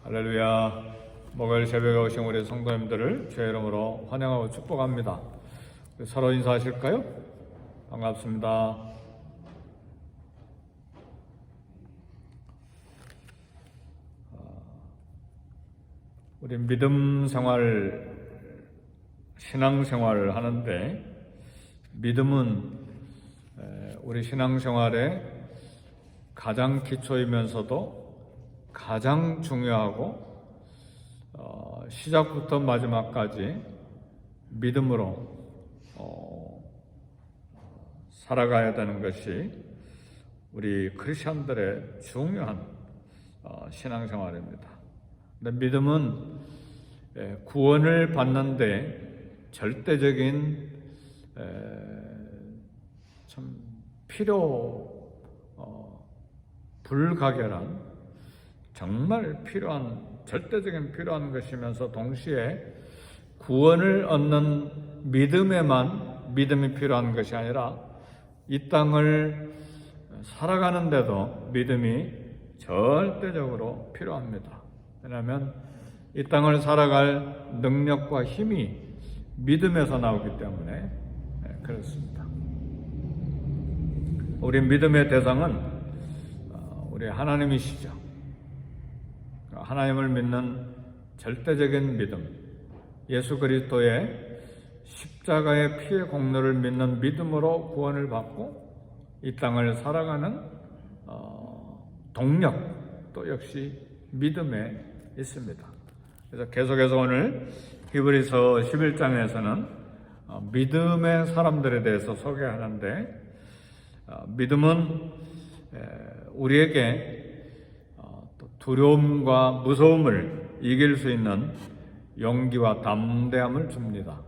할렐루야. 목요일 새벽에 오신 우리 성도님들을 주의 이름으로 환영하고 축복합니다. 서로 인사하실까요? 반갑습니다. 우리 믿음 생활, 신앙 생활을 하는데 믿음은 우리 신앙 생활의 가장 기초이면서도 가장 중요하고 시작부터 마지막까지 믿음으로 살아가야 되는 것이 우리 크리스천들의 중요한 신앙생활입니다. 근데 믿음은 구원을 받는데 절대적인 참 불가결한 정말 절대적인 필요한 것이면서 동시에 구원을 얻는 믿음이 필요한 것이 아니라 이 땅을 살아가는데도 믿음이 절대적으로 필요합니다. 왜냐하면 이 땅을 살아갈 능력과 힘이 믿음에서 나오기 때문에 그렇습니다. 우리 믿음의 대상은 우리 하나님이시죠. 하나님을 믿는 절대적인 믿음, 예수 그리스도의 십자가의 피의 공로를 믿는 믿음으로 구원을 받고 이 땅을 살아가는 동력도 역시 믿음에 있습니다. 그래서 계속해서 오늘 히브리서 11장에서는 믿음의 사람들에 대해서 소개하는데 믿음은 우리에게 두려움과 무서움을 이길 수 있는 용기와 담대함을 줍니다.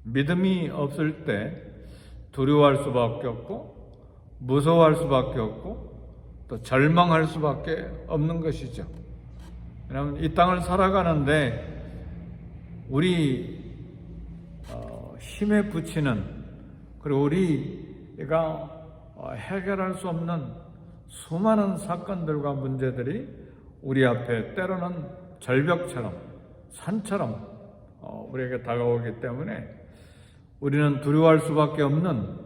믿음이 없을 때 두려워할 수밖에 없고 무서워할 수밖에 없고 또 절망할 수밖에 없는 것이죠. 왜냐하면 이 땅을 살아가는데 우리 힘에 부치는 그리고 우리가 해결할 수 없는 수많은 사건들과 문제들이 우리 앞에 때로는 절벽처럼 산처럼 우리에게 다가오기 때문에 우리는 두려워할 수밖에 없는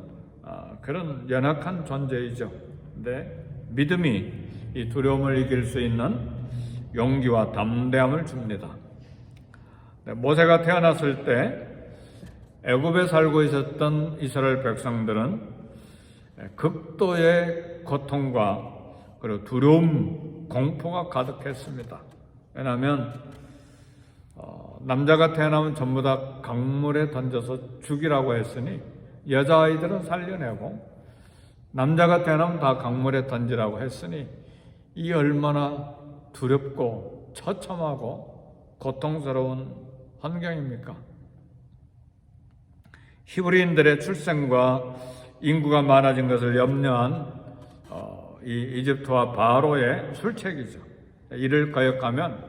그런 연약한 존재이죠. 근데 믿음이 이 두려움을 이길 수 있는 용기와 담대함을 줍니다. 모세가 태어났을 때 애굽에 살고 있었던 이스라엘 백성들은 극도의 고통과 그리고 두려움, 공포가 가득했습니다. 왜냐하면 남자가 태어나면 전부 다 강물에 던져서 죽이라고 했으니 여자아이들은 살려내고 남자가 태어나면 다 강물에 던지라고 했으니 이 얼마나 두렵고 처참하고 고통스러운 환경입니까? 히브리인들의 출생과 인구가 많아진 것을 염려한 이 이집트와 바로의 술책이죠. 이를 거역하면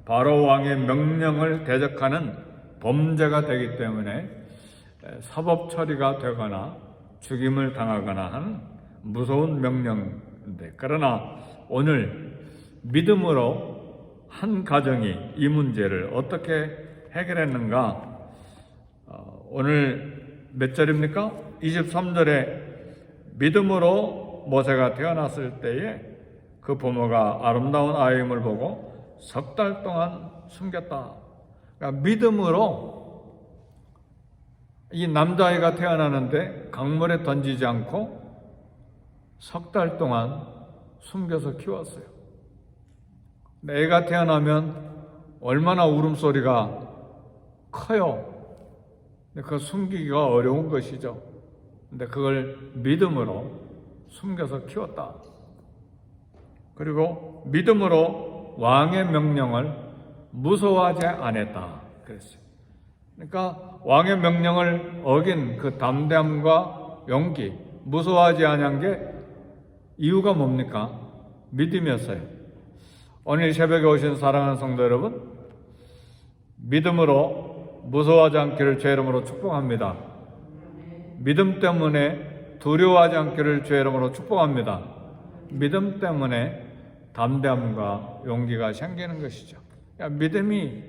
바로 왕의 명령을 대적하는 범죄가 되기 때문에 사법 처리가 되거나 죽임을 당하거나 하는 무서운 명령인데, 그러나 오늘 믿음으로 한 가정이 이 문제를 어떻게 해결했는가? 오늘 몇 절입니까? 23절에 믿음으로 모세가 태어났을 때에 그 부모가 아름다운 아이임을 보고 석 달 동안 숨겼다. 그러니까 믿음으로 이 남자아이가 태어나는데 강물에 던지지 않고 석 달 동안 숨겨서 키웠어요. 애가 태어나면 얼마나 울음소리가 커요. 근데 그거 숨기기가 어려운 것이죠. 근데 그걸 믿음으로 숨겨서 키웠다. 그리고 믿음으로 왕의 명령을 무서워하지 않았다. 그랬어요. 그러니까 왕의 명령을 어긴 그 담대함과 용기, 무서워하지 않은 게 이유가 뭡니까? 믿음이었어요. 오늘 새벽에 오신 사랑하는 성도 여러분, 믿음으로 무서워하지 않기를 주의 이름으로 축복합니다. 믿음 때문에 두려워하지 않기를 주의 이름으로 축복합니다. 믿음 때문에 담대함과 용기가 생기는 것이죠. 믿음이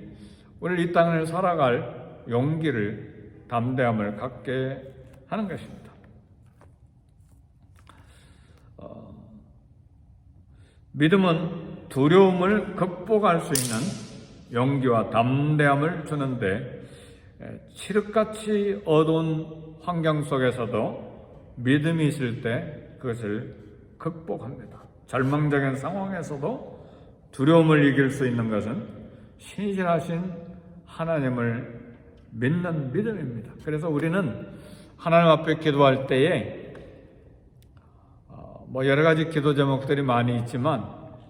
우리 이 땅을 살아갈 용기를, 담대함을 갖게 하는 것입니다. 믿음은 두려움을 극복할 수 있는 용기와 담대함을 주는데, 칠흑같이 어두운 환경 속에서도 믿음이 있을 때 그것을 극복합니다. 절망적인 상황에서도 두려움을 이길 수 있는 것은 신실하신 하나님을 믿는 믿음입니다. 그래서 우리는 하나님 앞에 기도할 때에 여러 가지 기도 제목들이 많이 있지만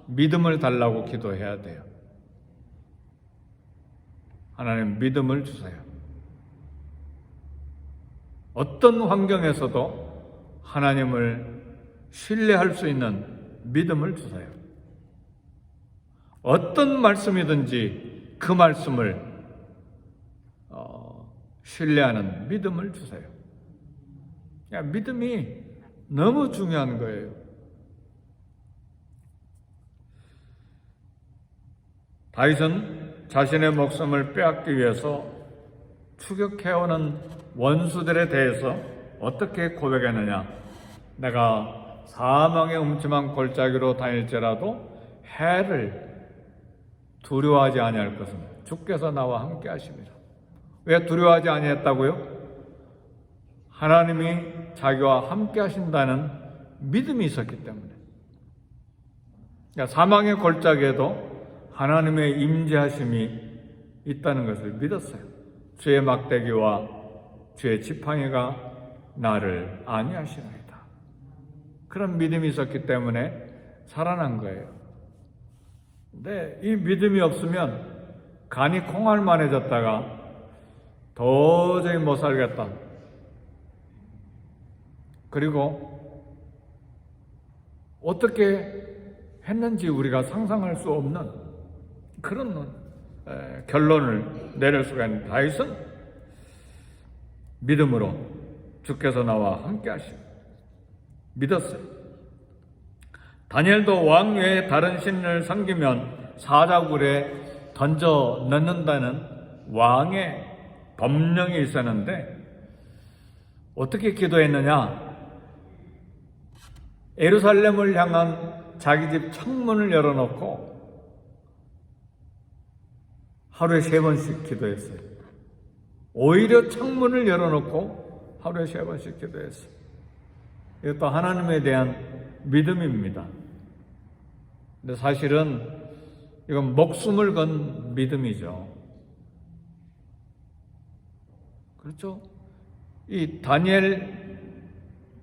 믿음을 달라고 기도해야 돼요. 하나님, 믿음을 주세요. 어떤 환경에서도 하나님을 신뢰할 수 있는 믿음을 주세요. 어떤 말씀이든지 그 말씀을 신뢰하는 믿음을 주세요. 믿음이 너무 중요한 거예요. 다윗은 자신의 목숨을 빼앗기 위해서 추격해오는 원수들에 대해서 어떻게 고백했느냐? 내가 사망의 음침한 골짜기로 다닐지라도 해를 두려워하지 아니할 것은 주께서 나와 함께 하심이라. 왜 두려워하지 아니했다고요? 하나님이 자기와 함께 하신다는 믿음이 있었기 때문에. 그러니까 사망의 골짜기에도 하나님의 임재하심이 있다는 것을 믿었어요. 주의 막대기와 주의 지팡이가 나를 안위하시나이다. 그런 믿음이 있었기 때문에 살아난 거예요. 근데 이 믿음이 없으면 간이 콩알만해졌다가 도저히 못 살겠다. 그리고 어떻게 했는지 우리가 상상할 수 없는 그런 결론을 내릴 수가 있는 다윗은 믿음으로 주께서 나와 함께 하시고 믿었어요. 다니엘도 왕 외에 다른 신을 섬기면 사자굴에 던져 넣는다는 왕의 법령이 있었는데 어떻게 기도했느냐? 예루살렘을 향한 자기 집 창문을 열어놓고 하루에 3번씩 기도했어요. 오히려 창문을 열어놓고 하루에 3번씩 기도했어요. 이것도 하나님에 대한 믿음입니다. 근데 사실은 이건 목숨을 건 믿음이죠. 그렇죠? 이 다니엘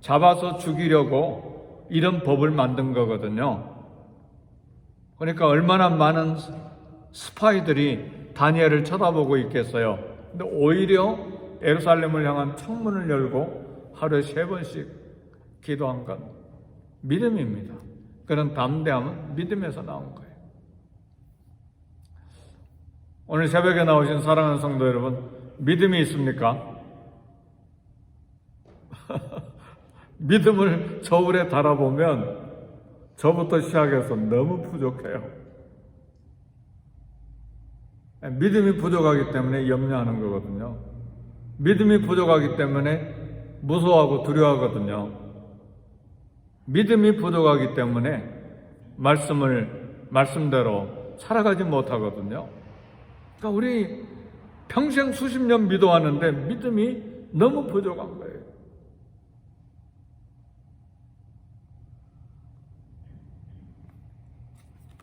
잡아서 죽이려고 이런 법을 만든 거거든요. 그러니까 얼마나 많은 스파이들이 다니엘을 쳐다보고 있겠어요. 근데 오히려 예루살렘을 향한 창문을 열고 하루에 3번씩 기도한 건 믿음입니다. 그런 담대함은 믿음에서 나온 거예요. 오늘 새벽에 나오신 사랑하는 성도 여러분, 믿음이 있습니까? 믿음을 저울에 달아보면 저부터 시작해서 너무 부족해요. 믿음이 부족하기 때문에 염려하는 거거든요. 믿음이 부족하기 때문에 무서워하고 두려워하거든요. 믿음이 부족하기 때문에 말씀대로 살아가지 못하거든요. 그러니까 우리 평생 수십 년 믿어왔는데 믿음이 너무 부족한 거예요.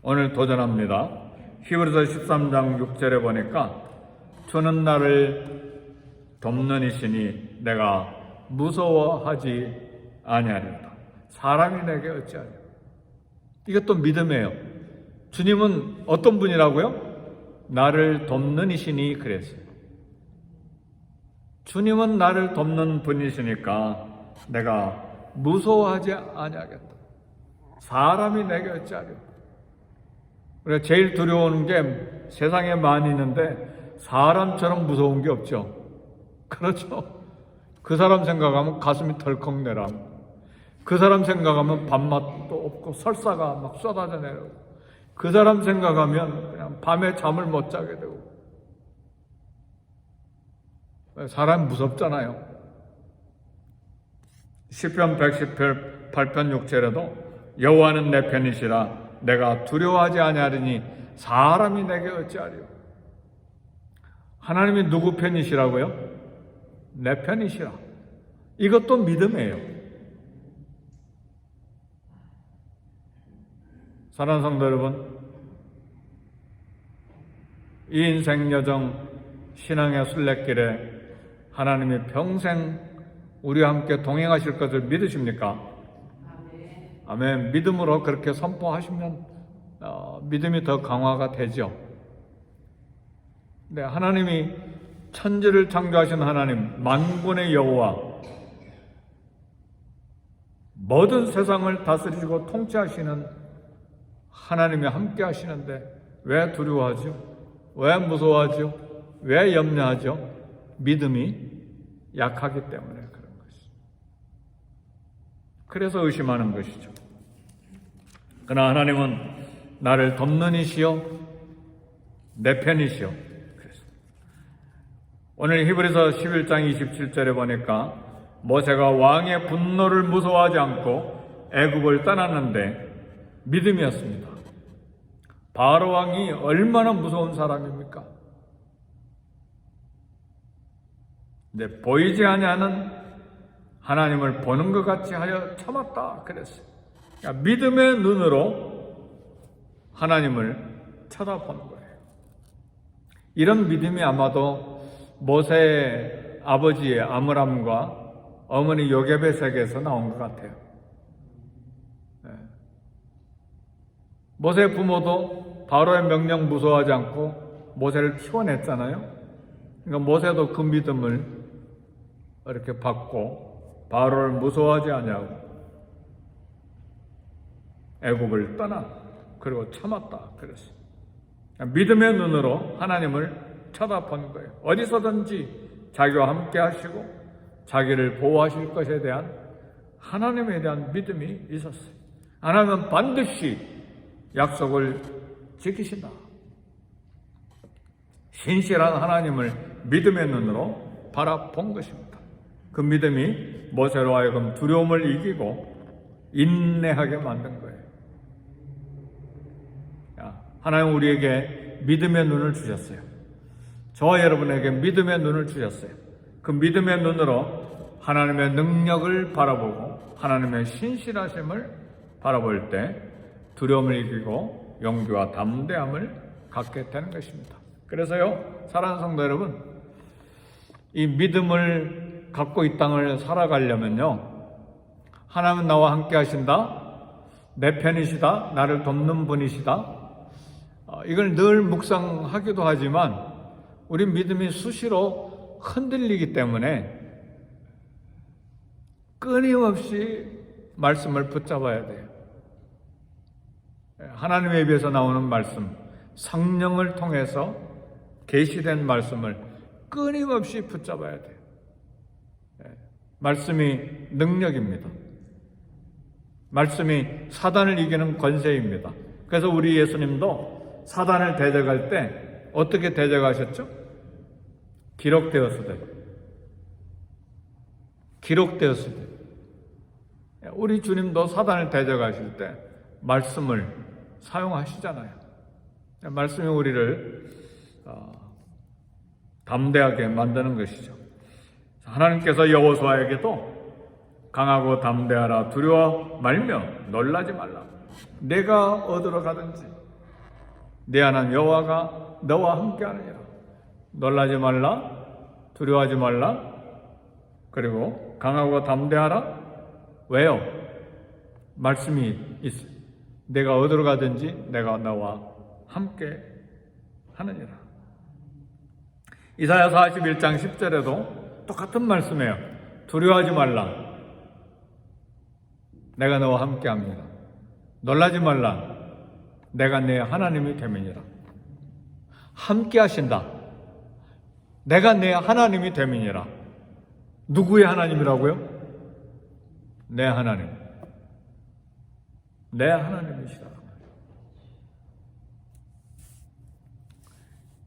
오늘 도전합니다. 히브리서 13장 6절에 보니까 주는 나를 돕는 이시니 내가 무서워하지 아니하리로다. 사람이 내게 어찌하냐. 이것도 믿음이에요. 주님은 어떤 분이라고요? 나를 돕는 이시니 그랬어요. 주님은 나를 돕는 분이시니까 내가 무서워하지 아니하겠다. 사람이 내게 어찌하리로다. 우리가 제일 두려워하는 게 세상에 많이 있는데 사람처럼 무서운 게 없죠. 그렇죠? 그 사람 생각하면 가슴이 덜컥 내려. 그 사람 생각하면 밥맛도 없고 설사가 막 쏟아져 내려오고 그 사람 생각하면 그냥 밤에 잠을 못 자게 되고, 사람 무섭잖아요. 시편 118편 6절에도 여호와는 내 편이시라 내가 두려워하지 아니하리니 사람이 내게 어찌하리요. 하나님이 누구 편이시라고요? 내 편이시라. 이것도 믿음이에요. 사랑하는 성도 여러분, 이 인생 여정 신앙의 순례길에 하나님이 평생 우리와 함께 동행하실 것을 믿으십니까? 아멘. 믿음으로 그렇게 선포하시면 믿음이 더 강화가 되죠. 네, 하나님이 천지를 창조하신 하나님, 만군의 여호와, 모든 세상을 다스리시고 통치하시는 하나님이 함께 하시는데 왜 두려워하죠? 왜 무서워하죠? 왜 염려하죠? 믿음이 약하기 때문에 그런 것이죠. 그래서 의심하는 것이죠. 그러나 하나님은 나를 돕는 이시요 내 편이시요. 오늘 히브리서 11장 27절에 보니까 모세가 왕의 분노를 무서워하지 않고 애굽을 떠났는데 믿음이었습니다. 바로 왕이 얼마나 무서운 사람입니까? 근데 보이지 아니하는 하나님을 보는 것 같이 하여 참았다 그랬어요. 그러니까 믿음의 눈으로 하나님을 쳐다보는 거예요. 이런 믿음이 아마도 모세의 아버지의 아므람과 어머니 요게벳에게서 나온 것 같아요. 모세의 부모도 바로의 명령 무서워하지 않고 모세를 키워냈잖아요. 그러니까 모세도 그 믿음을 이렇게 받고 바로를 무서워하지 아니하고 애굽을 떠나 그리고 참았다 그랬어요. 믿음의 눈으로 하나님을 쳐다본 거예요. 어디서든지 자기와 함께 하시고 자기를 보호하실 것에 대한 하나님에 대한 믿음이 있었어요. 하나님은 반드시 약속을 지키신다. 신실한 하나님을 믿음의 눈으로 바라본 것입니다. 그 믿음이 모세로 하여금 두려움을 이기고 인내하게 만든 거예요. 하나님 우리에게 믿음의 눈을 주셨어요. 저와 여러분에게 믿음의 눈을 주셨어요. 그 믿음의 눈으로 하나님의 능력을 바라보고 하나님의 신실하심을 바라볼 때 두려움을 이기고 용기와 담대함을 갖게 되는 것입니다. 그래서요, 사랑하는 성도 여러분, 이 믿음을 갖고 이 땅을 살아가려면요, 하나님은 나와 함께 하신다, 내 편이시다, 나를 돕는 분이시다, 이걸 늘 묵상하기도 하지만 우리 믿음이 수시로 흔들리기 때문에 끊임없이 말씀을 붙잡아야 돼요. 하나님의 입에서 나오는 말씀, 성령을 통해서 계시된 말씀을 끊임없이 붙잡아야 돼요. 말씀이 능력입니다. 말씀이 사단을 이기는 권세입니다. 그래서 우리 예수님도 사단을 대적할 때 어떻게 대적하셨죠? 기록되었으되. 기록되었으되. 우리 주님도 사단을 대적하실 때 말씀을 사용하시잖아요. 말씀이 우리를 담대하게 만드는 것이죠. 하나님께서 여호수아에게도 강하고 담대하라, 두려워 말며 놀라지 말라. 내가 어디로 가든지 네 하나님 여호와가 너와 함께하느니라. 놀라지 말라, 두려워하지 말라, 그리고 강하고 담대하라. 왜요? 말씀이 있어. 내가 어디로 가든지 내가 너와 함께 하느니라. 이사야 41장 10절에도 똑같은 말씀이에요. 두려워하지 말라. 내가 너와 함께 합니다. 놀라지 말라. 내가 내 하나님이 됨이니라. 함께 하신다. 내가 내 하나님이 됨이니라. 누구의 하나님이라고요? 내 하나님. 내 하나님이시다.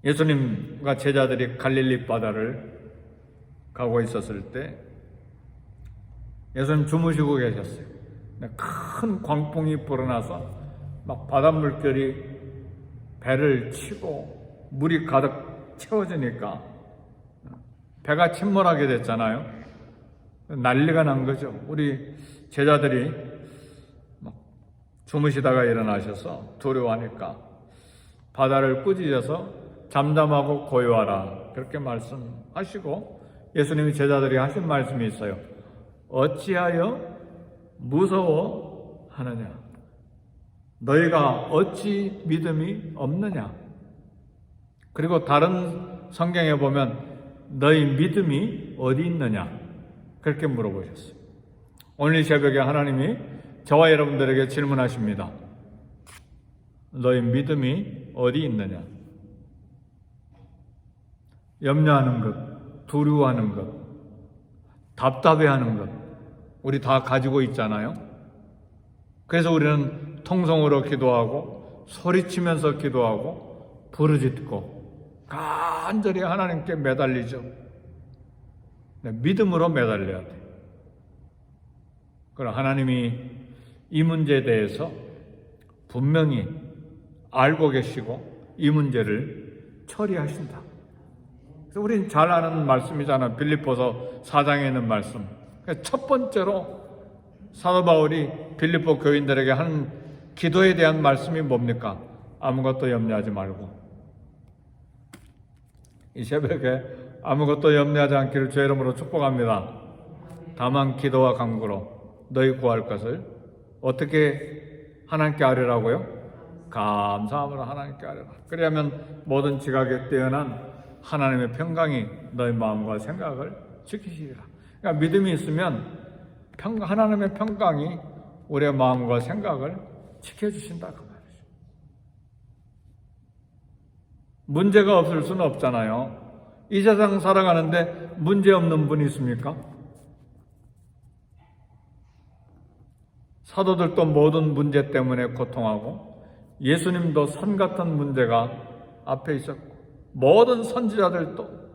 예수님과 제자들이 갈릴리 바다를 가고 있었을 때 예수님 주무시고 계셨어요. 큰 광풍이 불어나서 막 바닷물결이 배를 치고 물이 가득 채워지니까 배가 침몰하게 됐잖아요. 난리가 난 거죠. 우리 제자들이 막 주무시다가 일어나셔서 두려워하니까 바다를 꾸짖어서 잠잠하고 고요하라 그렇게 말씀하시고 예수님이 제자들이 하신 말씀이 있어요. 어찌하여 무서워하느냐? 너희가 어찌 믿음이 없느냐? 그리고 다른 성경에 보면 너희 믿음이 어디 있느냐? 그렇게 물어보셨어요. 오늘 새벽에 하나님이 저와 여러분들에게 질문하십니다. 너희 믿음이 어디 있느냐? 염려하는 것, 두려워하는 것, 답답해하는 것, 우리 다 가지고 있잖아요. 그래서 우리는 통성으로 기도하고 소리치면서 기도하고 부르짖고 간절히 하나님께 매달리죠. 믿음으로 매달려야 돼. 그럼 하나님이 이 문제에 대해서 분명히 알고 계시고 이 문제를 처리하신다. 그래서 우린 잘 아는 말씀이잖아. 빌립보서 4장에 있는 말씀. 첫 번째로 사도 바울이 빌립보 교인들에게 한 기도에 대한 말씀이 뭡니까? 아무것도 염려하지 말고. 이 새벽에 아무것도 염려하지 않기를 주의 이름으로 축복합니다. 다만 기도와 간구로 너희 구할 것을 어떻게 하나님께 아뢰라고요? 감사함으로 하나님께 아뢰라. 그리하면 모든 지각에 뛰어난 하나님의 평강이 너희 마음과 생각을 지키시리라. 그러니까 믿음이 있으면 하나님의 평강이 우리의 마음과 생각을 지켜주신다 그 말이죠. 문제가 없을 수는 없잖아요. 이 세상 살아가는데 문제 없는 분이 있습니까? 사도들도 모든 문제 때문에 고통하고 예수님도 산 같은 문제가 앞에 있었고 모든 선지자들도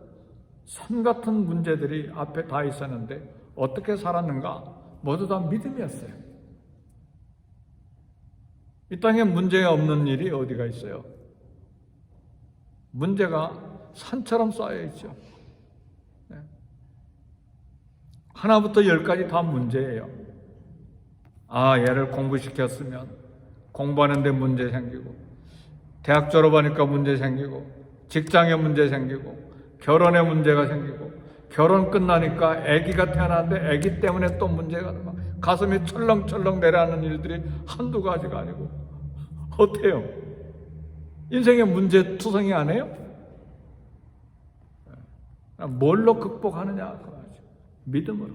산 같은 문제들이 앞에 다 있었는데 어떻게 살았는가? 모두 다 믿음이었어요. 이 땅에 문제가 없는 일이 어디가 있어요? 문제가 산처럼 쌓여있죠. 하나부터 열까지 다 문제예요. 얘를 공부시켰으면 공부하는데 문제 생기고 대학 졸업하니까 문제 생기고 직장에 문제 생기고 결혼에 문제가 생기고 결혼 끝나니까 아기가 태어났는데 아기 때문에 또 문제가 막 가슴이 철렁철렁 내려앉는 일들이 한두 가지가 아니고 어때요? 인생의 문제 투성이 안 해요? 뭘로 극복하느냐? 믿음으로.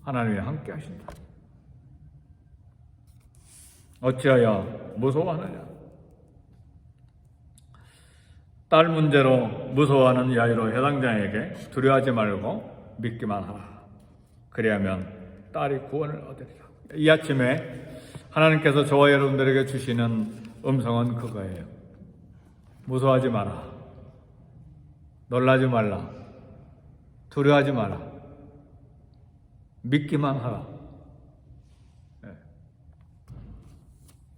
하나님이 함께 하신다. 어찌하여 무서워하느냐? 딸 문제로 무서워하는 야이로 회당장에게 두려워하지 말고 믿기만 하라. 그리하면 딸이 구원을 얻으리라. 이 아침에 하나님께서 저와 여러분들에게 주시는 음성은 그거예요. 무서워하지 마라. 놀라지 말라. 두려워하지 마라. 믿기만 하라.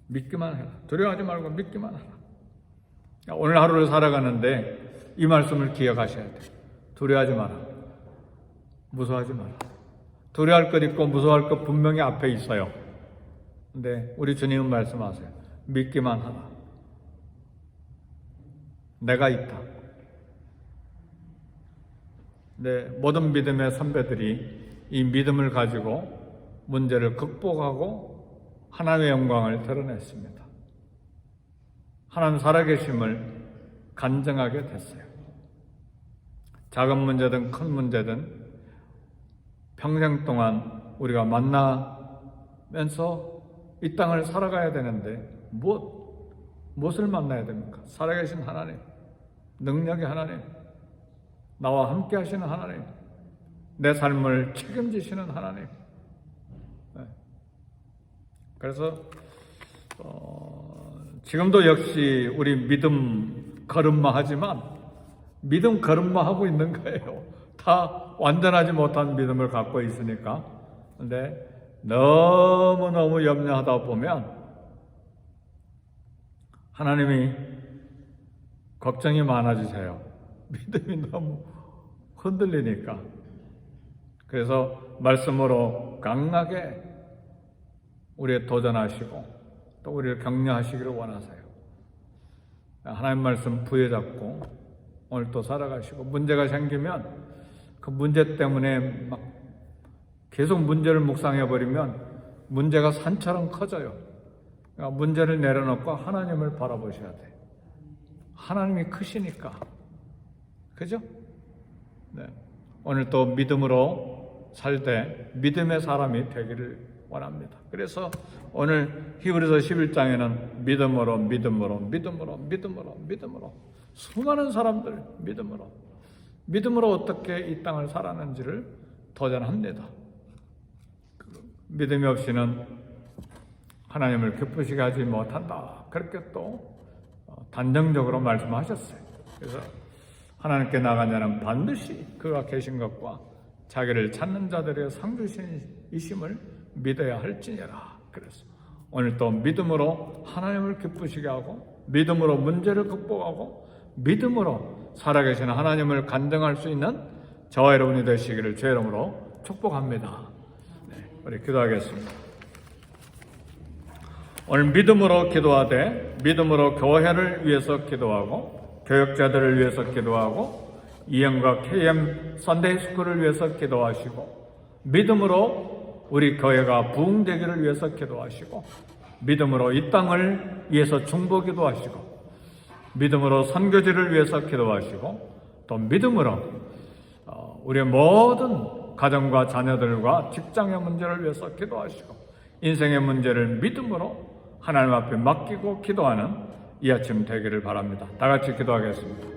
믿기만 해라. 두려워하지 말고 믿기만 하라. 오늘 하루를 살아가는데 이 말씀을 기억하셔야 돼요. 두려워하지 마라. 무서워하지 마라. 두려워할 것 있고 무서워할 것 분명히 앞에 있어요. 근데 우리 주님은 말씀하세요. 믿기만 하라. 내가 있다. 모든 믿음의 선배들이 이 믿음을 가지고 문제를 극복하고 하나님의 영광을 드러냈습니다. 하나님 살아계심을 간증하게 됐어요. 작은 문제든 큰 문제든 평생 동안 우리가 만나면서 이 땅을 살아가야 되는데 무엇을 만나야 됩니까? 살아계신 하나님, 능력의 하나님, 나와 함께 하시는 하나님, 내 삶을 책임지시는 하나님. 그래서 지금도 역시 우리 믿음 걸음마 하지만 믿음 걸음마 하고 있는 거예요. 다 완전하지 못한 믿음을 갖고 있으니까. 근데 너무너무 염려하다 보면 하나님이 걱정이 많아지세요. 믿음이 너무 흔들리니까. 그래서 말씀으로 강하게 우리에 도전하시고 또 우리를 격려하시기를 원하세요. 하나님 말씀 부여잡고 오늘 또 살아가시고, 문제가 생기면 그 문제 때문에 막 계속 문제를 묵상해버리면 문제가 산처럼 커져요. 그러니까 문제를 내려놓고 하나님을 바라보셔야 돼요. 하나님이 크시니까. 그죠? 네. 오늘 또 믿음으로 살 때 믿음의 사람이 되기를 원합니다. 그래서 오늘 히브리서 11장에는 믿음으로 수많은 사람들 믿음으로 어떻게 이 땅을 살았는지를 도전합니다. 믿음이 없이는 하나님을 기쁘시게 하지 못한다. 그렇게 또 단정적으로 말씀하셨어요. 그래서 하나님께 나간 자는 반드시 그가 계신 것과 자기를 찾는 자들의 상주이심을 믿어야 할지니라. 그래서 오늘 또 믿음으로 하나님을 기쁘시게 하고, 믿음으로 문제를 극복하고, 믿음으로 살아계신 하나님을 간증할 수 있는 저와 여러분이 되시기를 주의 이름으로 축복합니다. 네, 우리 기도하겠습니다. 오늘 믿음으로 기도하되, 믿음으로 교회를 위해서 기도하고, 교역자들을 위해서 기도하고, 이영과 KM 선데이 스쿨을 위해서 기도하시고, 믿음으로 우리 교회가 부흥되기를 위해서 기도하시고, 믿음으로 이 땅을 위해서 중보기도 하시고, 믿음으로 선교지를 위해서 기도하시고, 또 믿음으로 우리의 모든 가정과 자녀들과 직장의 문제를 위해서 기도하시고, 인생의 문제를 믿음으로 하나님 앞에 맡기고 기도하는 이 아침 되기를 바랍니다. 다 같이 기도하겠습니다.